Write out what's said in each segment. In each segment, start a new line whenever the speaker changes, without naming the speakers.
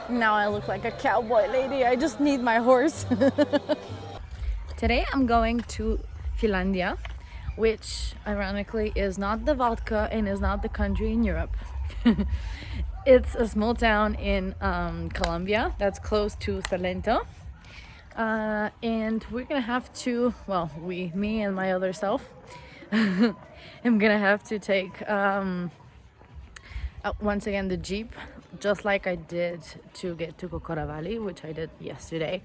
Now I look like a cowboy lady. I just need my horse. Today I'm going to Filandia, which ironically is not the vodka and is not the country in Europe. It's a small town in Colombia that's close to Salento. And we're gonna have to, well, me and my other self, I'm gonna have to take once again the Jeep, just like I did to get to Cocora Valley, which I did yesterday.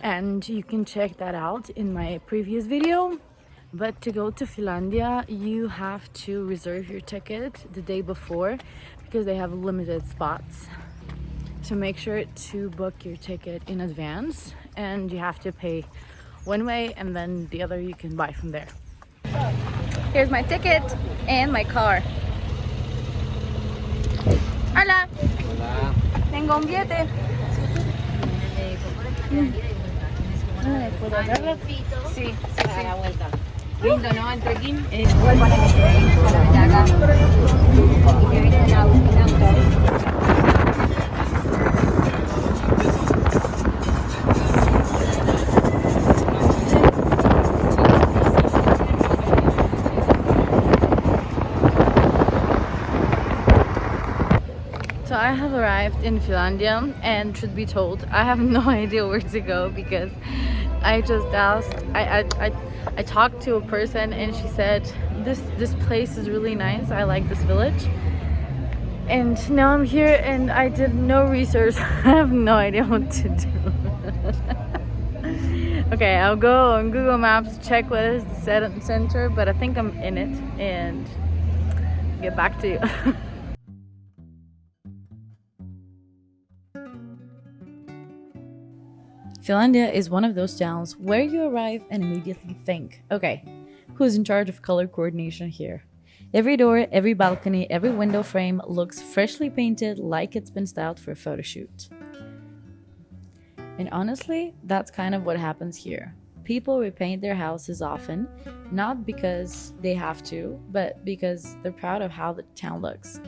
And you can check that out in my previous video. But to go to Filandia, you have to reserve your ticket the day before because they have limited spots. So make sure to book your ticket in advance, and you have to pay one way and then the other you can buy from there. Here's my ticket and my car. Hola.
Hola.
Tengo un billete. ¿Puedo verlo? Sí, sí, sí.
La vuelta. Lindo, ¿no? El trekking. Igual para que se ven, para venir acá. Y que viene en auto.
So I have arrived in Filandia, and truth be told, I have no idea where to go because I just asked. I talked to a person and she said this place is really nice. I like this village. And now I'm here and I did no research. I have no idea what to do. Okay, I'll go on Google Maps, check what is the center, but I think I'm in it and get back to you. Filandia is one of those towns where you arrive and immediately think, okay, who's in charge of color coordination here? Every door, every balcony, every window frame looks freshly painted like it's been styled for a photo shoot. And honestly, that's kind of what happens here. People repaint their houses often, not because they have to, but because they're proud of how the town looks.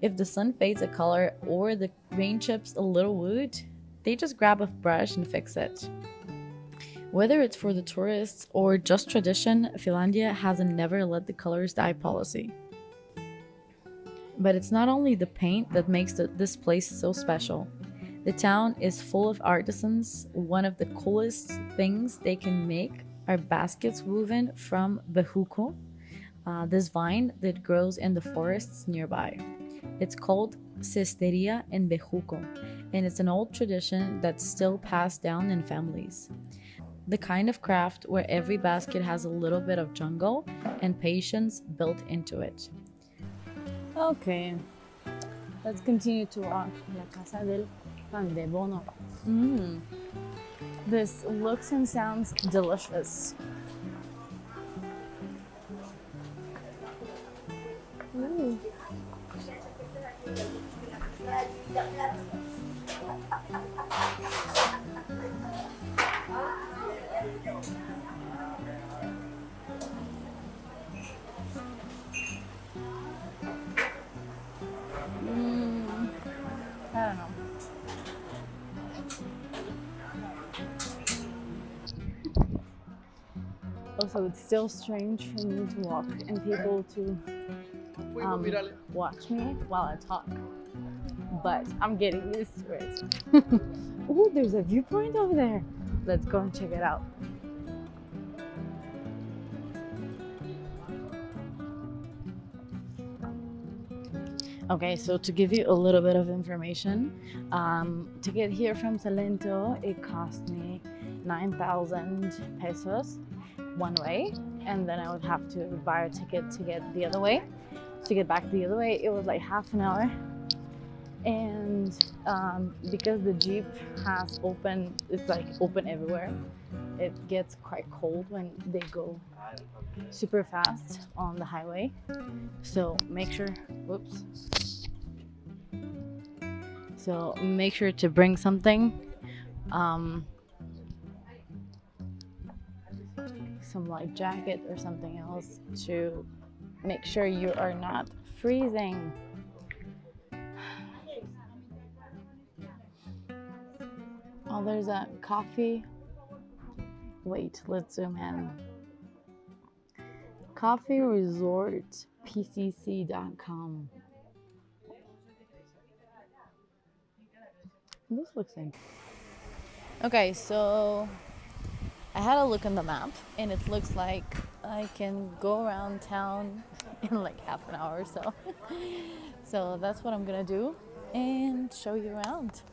If the sun fades a color or the rain chips a little wood, they just grab a brush and fix it. Whether it's for the tourists or just tradition, Filandia has a never let the colors die policy. But it's not only the paint that makes this place so special. The town is full of artisans. One of the coolest things they can make are baskets woven from bejuco, this vine that grows in the forests nearby. It's called cesteria en bejuco, and it's an old tradition that's still passed down in families. The kind of craft where every basket has a little bit of jungle and patience built into it. Okay, let's continue to walk. La Casa del Pan de Bono. This looks and sounds delicious. Ooh. I don't know. Also, it's still strange for me to walk and people to watch me while I talk. But I'm getting used to it. Oh, there's a viewpoint over there. Let's go and check it out. Okay, so to give you a little bit of information, to get here from Salento, it cost me 9,000 pesos one way, and then I would have to buy a ticket to get the other way. To get back the other way, it was like half an hour. And because the Jeep has it's like open everywhere, it gets quite cold when they go super fast on the highway. So make sure, so make sure to bring something, some like jacket or something else to make sure you are not freezing. Oh, there's a coffee. Wait, let's zoom in. Coffee Resort PCC.com. This looks interesting. Okay, so I had a look on the map and it looks like I can go around town in like half an hour or so. So that's what I'm gonna do and show you around.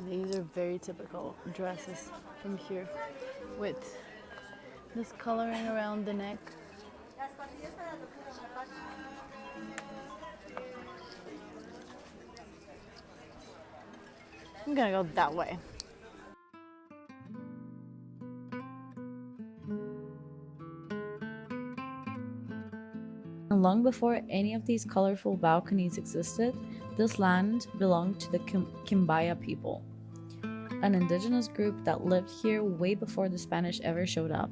These are very typical dresses from here with this coloring around the neck. I'm gonna go that way. And long before any of these colorful balconies existed, this land belonged to the Quimbaya people, an indigenous group that lived here way before the Spanish ever showed up.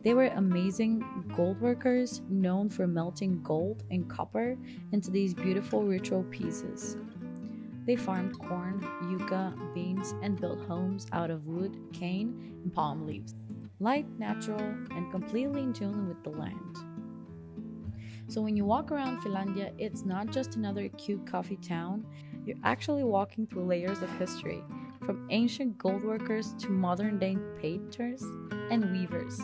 They were amazing gold workers, known for melting gold and copper into these beautiful ritual pieces. They farmed corn, yucca, beans, and built homes out of wood, cane, and palm leaves. Light, natural, and completely in tune with the land. So when you walk around Filandia, it's not just another cute coffee town. You're actually walking through layers of history, from ancient gold workers to modern-day painters and weavers.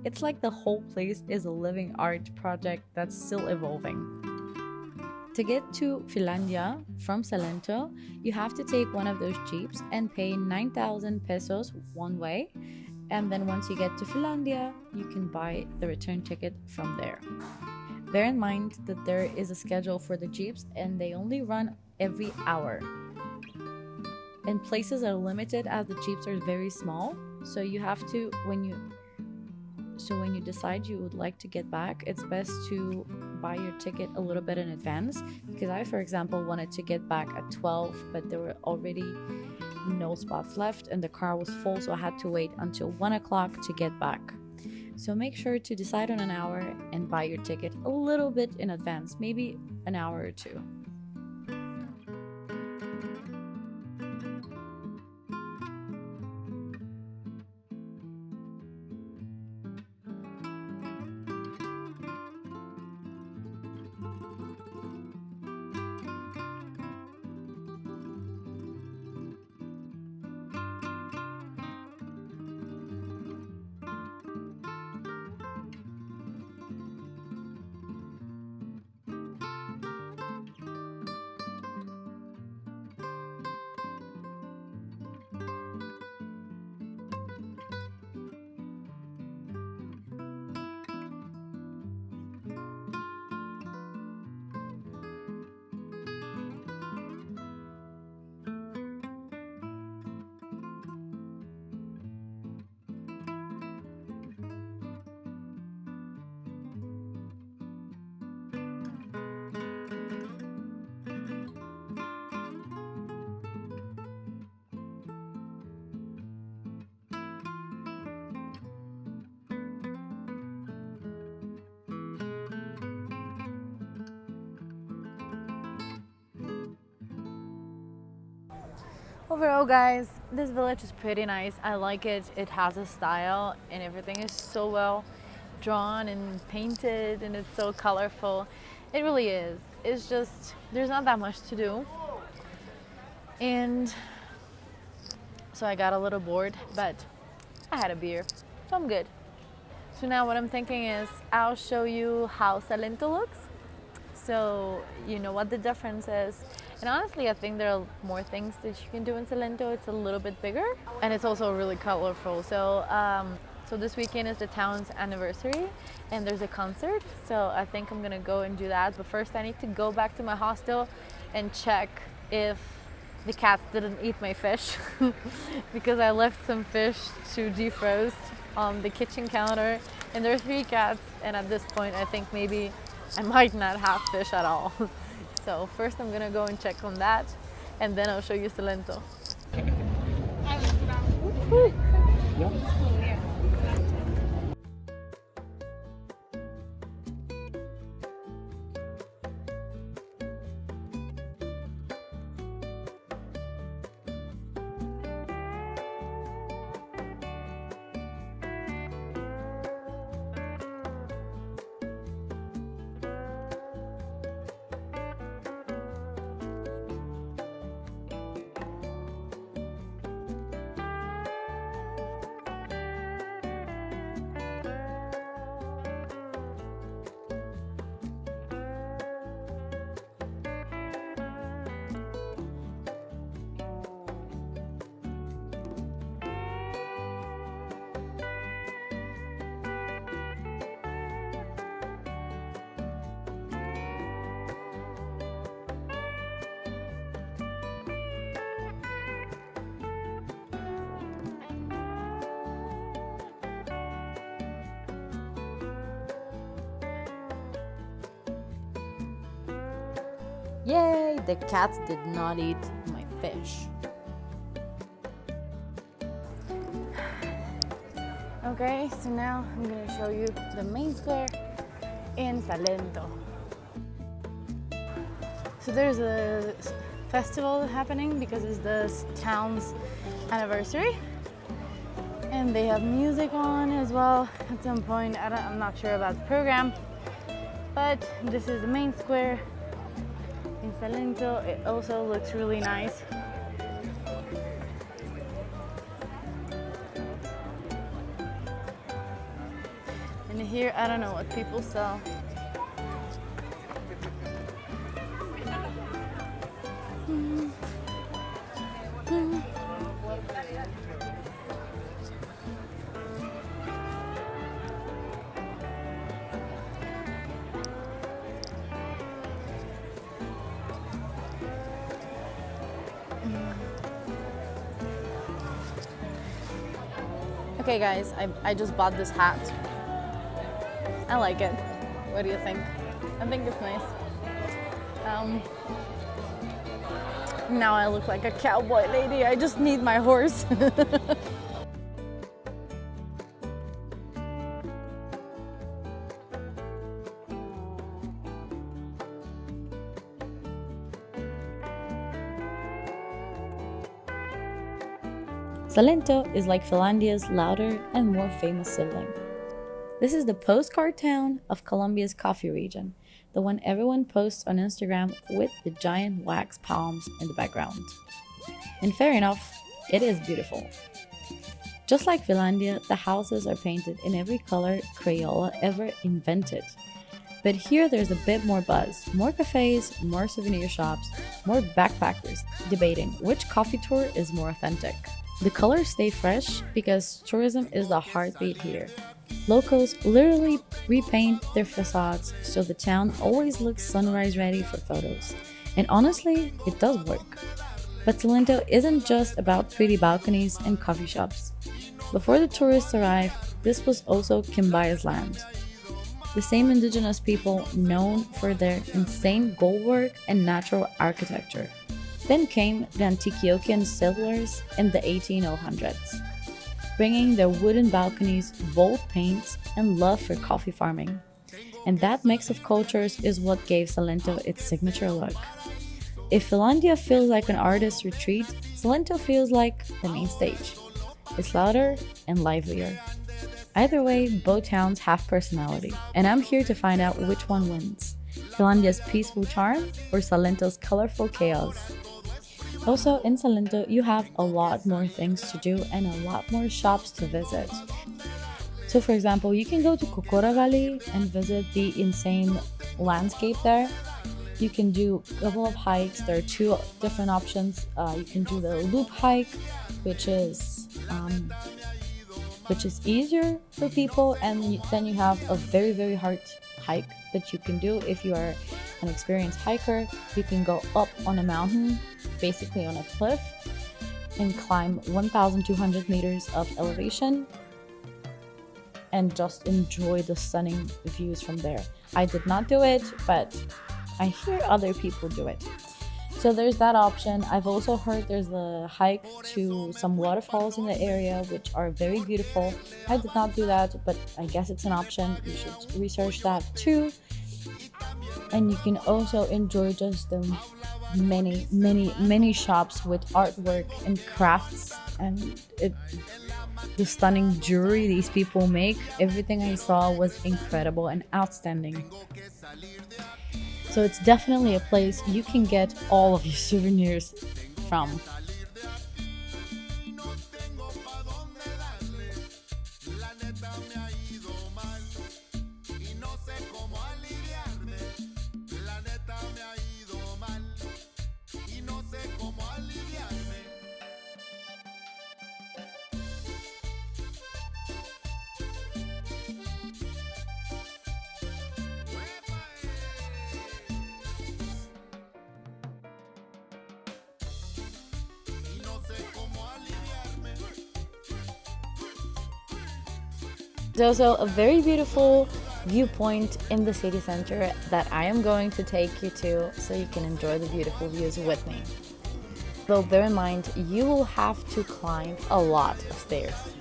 It's like the whole place is a living art project that's still evolving. To get to Filandia from Salento, you have to take one of those jeeps and pay 9,000 pesos one way. And then once you get to Filandia, you can buy the return ticket from there. Bear in mind that there is a schedule for the jeeps and they only run every hour. And places are limited as the jeeps are very small, so you have to, when you decide you would like to get back, it's best to buy your ticket a little bit in advance, because I, for example, wanted to get back at 12, but there were already no spots left and the car was full, so I had to wait until 1 o'clock to get back. So make sure to decide on an hour and buy your ticket a little bit in advance, maybe an hour or two. Overall, guys, this village is pretty nice. I like it. It has a style and everything is so well drawn and painted and it's so colorful. It really is. It's just, there's not that much to do. And so I got a little bored, but I had a beer, so I'm good. So now what I'm thinking is I'll show you how Salento looks, so you know what the difference is. And honestly, I think there are more things that you can do in Salento. It's a little bit bigger and it's also really colorful. So this weekend is the town's anniversary and there's a concert. So I think I'm gonna go and do that. But first I need to go back to my hostel and check if the cats didn't eat my fish because I left some fish to defrost on the kitchen counter and there are 3 cats, and at this point I think maybe I might not have fish at all. So first I'm gonna go and check on that and then I'll show you Salento. Yay, the cats did not eat my fish. Okay, so now I'm gonna show you the main square in Salento. So there's a festival happening because it's the town's anniversary, and they have music on as well at some point. I'm not sure about the program, but this is the main square in Salento. It also looks really nice. And here, I don't know what people sell. Okay guys, I just bought this hat. I like it. What do you think? I think it's nice. Now I look like a cowboy lady. I just need my horse. Salento is like Filandia's louder and more famous sibling. This is the postcard town of Colombia's coffee region, the one everyone posts on Instagram with the giant wax palms in the background. And fair enough, it is beautiful. Just like Filandia, the houses are painted in every color Crayola ever invented. But here there's a bit more buzz, more cafes, more souvenir shops, more backpackers debating which coffee tour is more authentic. The colors stay fresh because tourism is the heartbeat here. Locals literally repaint their facades so the town always looks sunrise ready for photos. And honestly, it does work. But Salento isn't just about pretty balconies and coffee shops. Before the tourists arrived, this was also Quindío's land. The same indigenous people known for their insane goldwork and natural architecture. Then came the Antiochian settlers in the 1800s, bringing their wooden balconies, bold paints, and love for coffee farming. And that mix of cultures is what gave Salento its signature look. If Filandia feels like an artist's retreat, Salento feels like the main stage. It's louder and livelier. Either way, both towns have personality, and I'm here to find out which one wins. Filandia's peaceful charm or Salento's colorful chaos. Also, in Salento, you have a lot more things to do and a lot more shops to visit. So for example, you can go to Cocora Valley and visit the insane landscape there. You can do a couple of hikes. There are two different options. You can do the loop hike, which is easier for people, and then you have a very, very hard hike that you can do if you are an experienced hiker. You can go up on a mountain, basically on a cliff, and climb 1,200 meters of elevation and just enjoy the stunning views from there. I did not do it, but I hear other people do it. So there's that option. I've also heard there's a hike to some waterfalls in the area, which are very beautiful. I did not do that, but I guess it's an option. You should research that too. And you can also enjoy just the many shops with artwork and crafts and the stunning jewelry these people make. Everything I saw was incredible and outstanding. So it's definitely a place you can get all of your souvenirs from. There's also a very beautiful viewpoint in the city center that I am going to take you to so you can enjoy the beautiful views with me. Though bear in mind, you will have to climb a lot of stairs.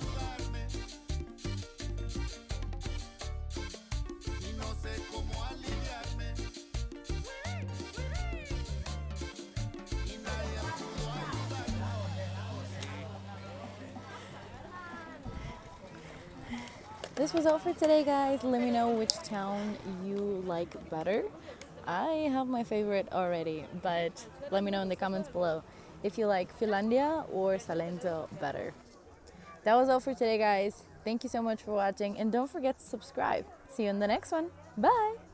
This was all for today, guys. Let me know which town you like better. I have my favorite already, but let me know in the comments below if you like Filandia or Salento better. That was all for today, guys. Thank you so much for watching, and don't forget to subscribe. See you in the next one. Bye!